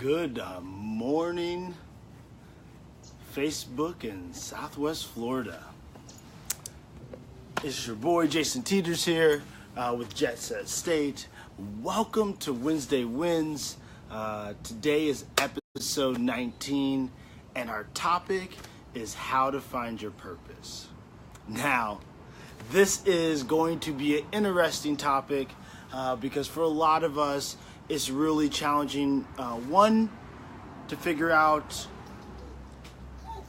Good morning, Facebook in Southwest Florida. It's your boy Jason Teeters here with Jetsetstate. Welcome to Wednesday Wins. Today is episode 19, and our topic is how to find your purpose. Now, this is going to be an interesting topic because for a lot of us, it's really challenging, one, to figure out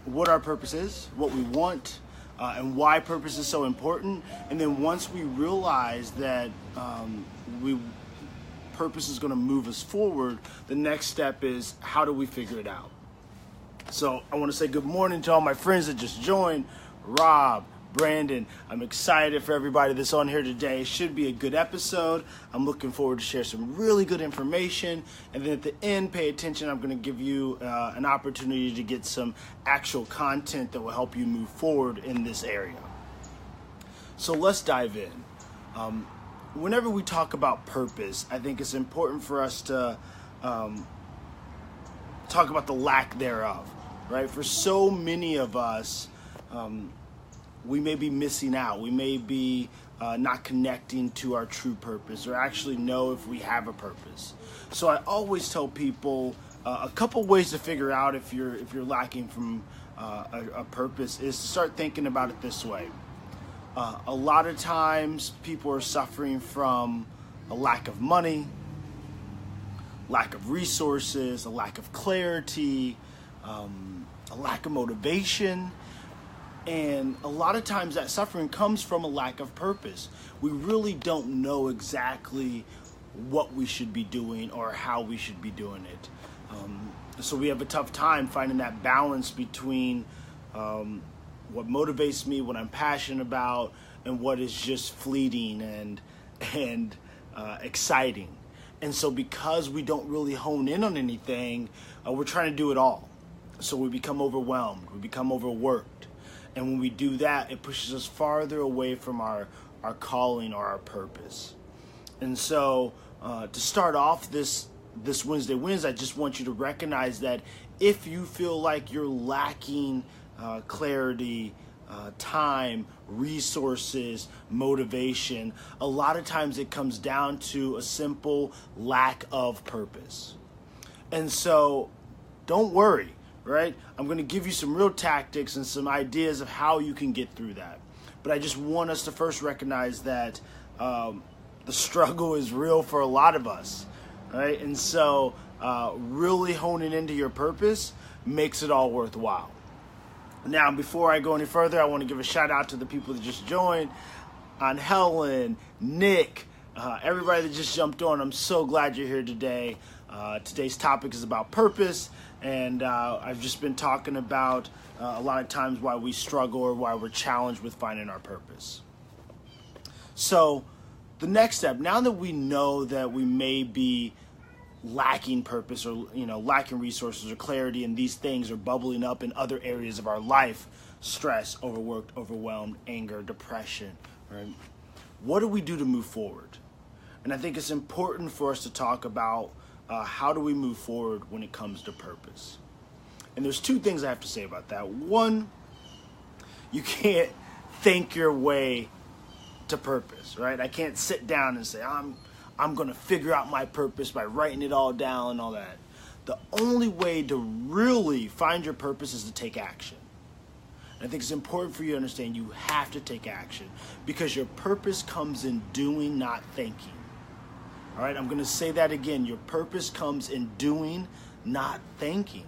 what our purpose is, what we want, and why purpose is so important. And then once we realize that purpose is going to move us forward, the next step is how do we figure it out? So I want to say good morning to all my friends that just joined. Rob, Brandon, I'm excited for everybody that's on here today. It should be a good episode. I'm looking forward to share some really good information. And then at the end, pay attention. I'm going to give you an opportunity to get some actual content that will help you move forward in this area. So let's dive in. Whenever we talk about purpose, I think it's important for us to talk about the lack thereof, right? For so many of us, we may be missing out. We may be not connecting to our true purpose or actually know if we have a purpose. So I always tell people a couple ways to figure out if you're lacking from a purpose is to start thinking about it this way. A lot of times people are suffering from a lack of money, lack of resources, a lack of clarity, a lack of motivation. And a lot of times that suffering comes from a lack of purpose. We really don't know exactly what we should be doing or how we should be doing it. So we have a tough time finding that balance between what motivates me, what I'm passionate about, and what is just fleeting and exciting. And so because we don't really hone in on anything, we're trying to do it all. So we become overwhelmed, we become overworked. And when we do that, it pushes us farther away from our calling or our purpose. And so to start off this Wednesday Wins, I just want you to recognize that if you feel like you're lacking clarity, time, resources, motivation, a lot of times it comes down to a simple lack of purpose. And so don't worry. Right? I'm going to give you some real tactics and some ideas of how you can get through that. But I just want us to first recognize that the struggle is real for a lot of us. Right? And so really honing into your purpose makes it all worthwhile. Now, before I go any further, I want to give a shout out to the people that just joined. On Helen, Nick, everybody that just jumped on. I'm so glad you're here today. Today's topic is about purpose. And I've just been talking about a lot of times why we struggle or why we're challenged with finding our purpose. So the next step, now that we know that we may be lacking purpose or lacking resources or clarity, and these things are bubbling up in other areas of our life, stress, overworked, overwhelmed, anger, depression, right? What do we do to move forward? And I think it's important for us to talk about how do we move forward when it comes to purpose? And there's two things I have to say about that. One, you can't think your way to purpose, right? I can't sit down and say, I'm going to figure out my purpose by writing it all down and all that. The only way to really find your purpose is to take action. And I think it's important for you to understand you have to take action because your purpose comes in doing, not thinking. All right, I'm going to say that again. Your purpose comes in doing, not thinking.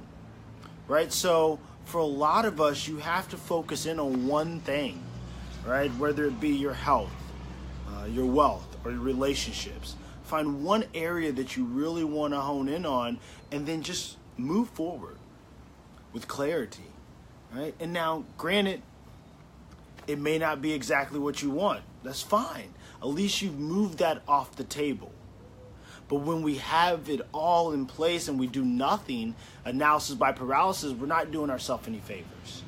Right? So for a lot of us, you have to focus in on one thing, right? Whether it be your health, your wealth, or your relationships. Find one area that you really want to hone in on and then just move forward with clarity. Right? And now, granted, it may not be exactly what you want. That's fine. At least you've moved that off the table. But when we have it all in place and we do nothing, analysis by paralysis, we're not doing ourselves any favors.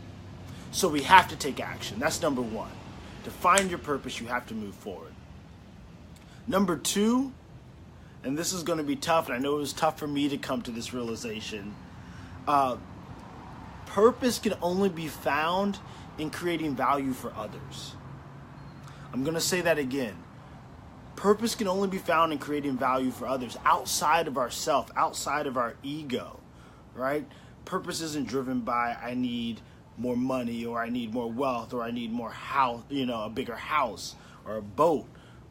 So we have to take action. That's number one. To find your purpose, you have to move forward. Number two, and this is going to be tough, and I know it was tough for me to come to this realization. Purpose can only be found in creating value for others. I'm going to say that again. Purpose can only be found in creating value for others outside of ourself, outside of our ego, right? Purpose isn't driven by I need more money, or I need more wealth, or I need more house, a bigger house or a boat.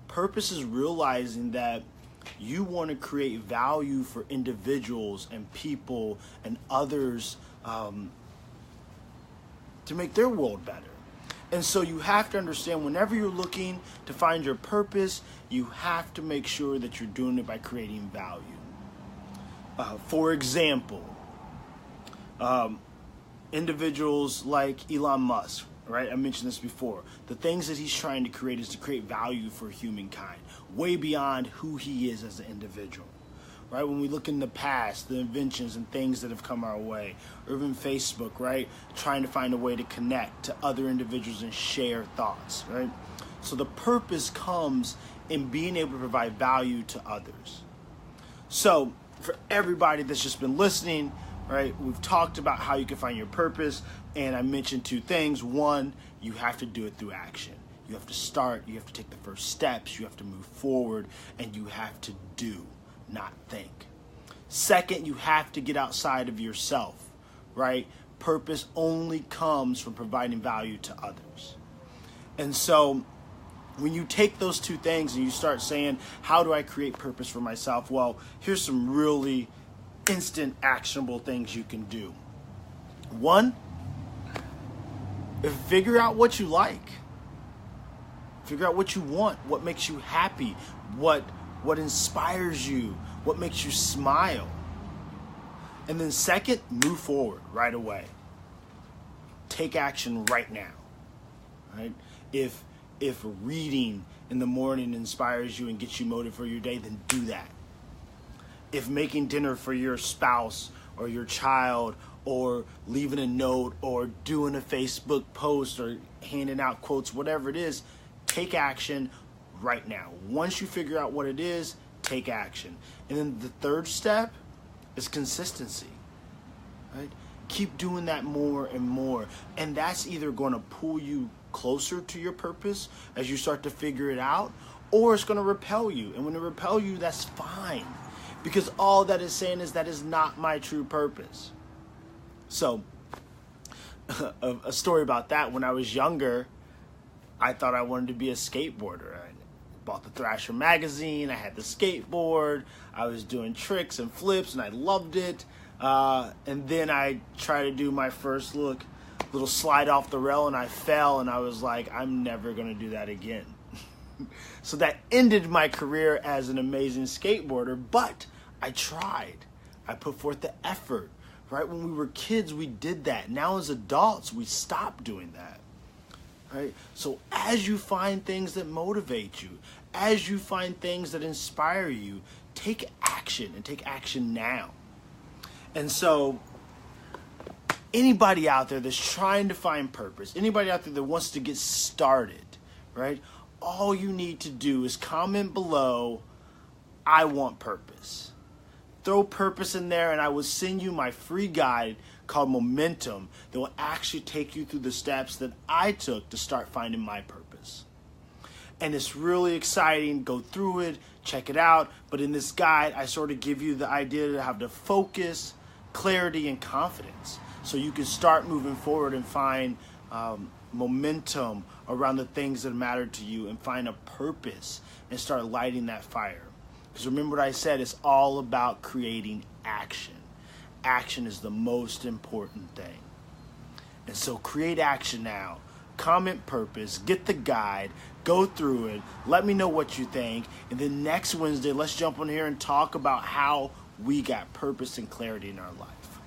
Purpose is realizing that you want to create value for individuals and people and others to make their world better. And so you have to understand, whenever you're looking to find your purpose, you have to make sure that you're doing it by creating value. For example, individuals like Elon Musk, right? I mentioned this before. The things that he's trying to create is to create value for humankind, way beyond who he is as an individual, right? When we look in the past, the inventions and things that have come our way, or even Facebook, right? Trying to find a way to connect to other individuals and share thoughts, right? So the purpose comes in being able to provide value to others. So for everybody that's just been listening, right, we've talked about how you can find your purpose, and I mentioned two things. One, you have to do it through action. You have to start, you have to take the first steps, you have to move forward, and you have to do, not think. Second, you have to get outside of yourself, right? Purpose only comes from providing value to others. And so when you take those two things and you start saying, how do I create purpose for myself? Well, here's some really instant actionable things you can do. One, figure out what you like. Figure out what you want, what makes you happy, what inspires you, what makes you smile. And then second, move forward right away. Take action right now. Right? If reading in the morning inspires you and gets you motivated for your day, then do that. If making dinner for your spouse or your child, or leaving a note, or doing a Facebook post, or handing out quotes, whatever it is, take action right now. Once you figure out what it is, take action. And then the third step is consistency, right? Keep doing that more and more. And that's either going to pull you closer to your purpose as you start to figure it out, or it's going to repel you. And when it repels you, that's fine, because all that is saying is that is not my true purpose. So a story about that: when I was younger, I thought I wanted to be a skateboarder. I bought the Thrasher magazine. I had the skateboard. I was doing tricks and flips, and I loved it. And then I tried to do my first little slide off the rail, and I fell, and I was like, I'm never going to do that again. So that ended my career as an amazing skateboarder, but I tried. I put forth the effort, right? When we were kids, we did that. Now as adults, we stopped doing that, right? So as you find things that motivate you, as you find things that inspire you, take action, and take action now. And so anybody out there that's trying to find purpose, anybody out there that wants to get started, right? All you need to do is comment below, I want purpose. Throw purpose in there, and I will send you my free guide called Momentum that will actually take you through the steps that I took to start finding my purpose. And it's really exciting. Go through it, check it out. But in this guide, I sort of give you the idea to have the focus, clarity, and confidence, so you can start moving forward and find momentum around the things that matter to you, and find a purpose and start lighting that fire. Because remember what I said, it's all about creating action. Action is the most important thing. And so create action now. Comment purpose, get the guide, go through it, let me know what you think, and then next Wednesday, let's jump on here and talk about how we got purpose and clarity in our life.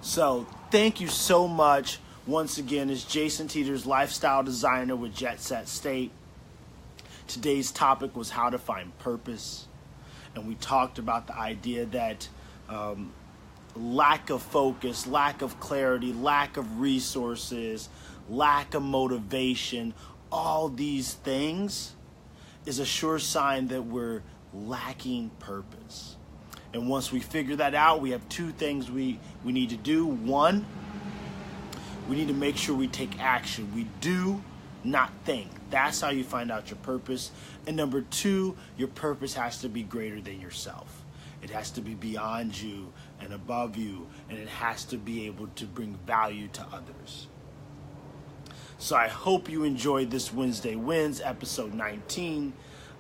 So thank you so much. Once again, it's Jason Teeters, lifestyle designer with Jetsetstate. Today's topic was how to find purpose, and we talked about the idea that lack of focus, lack of clarity, lack of resources, lack of motivation, all these things is a sure sign that we're lacking purpose. And once we figure that out, we have two things we need to do. One, we need to make sure we take action. We do, not think. That's how you find out your purpose. And number two, your purpose has to be greater than yourself. It has to be beyond you and above you, and it has to be able to bring value to others. So I hope you enjoyed this Wednesday Wins, episode 19.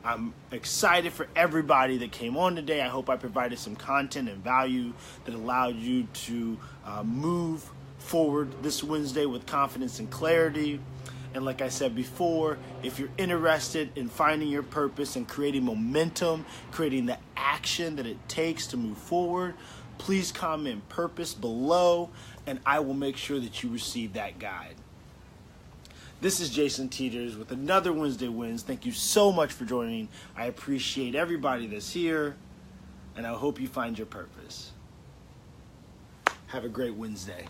I'm excited for everybody that came on today. I hope I provided some content and value that allowed you to move forward this Wednesday with confidence and clarity. And like I said before, if you're interested in finding your purpose and creating momentum, creating the action that it takes to move forward, please comment purpose below, and I will make sure that you receive that guide. This is Jason Teeters with another Wednesday Wins. Thank you so much for joining. I appreciate everybody that's here, and I hope you find your purpose. Have a great Wednesday.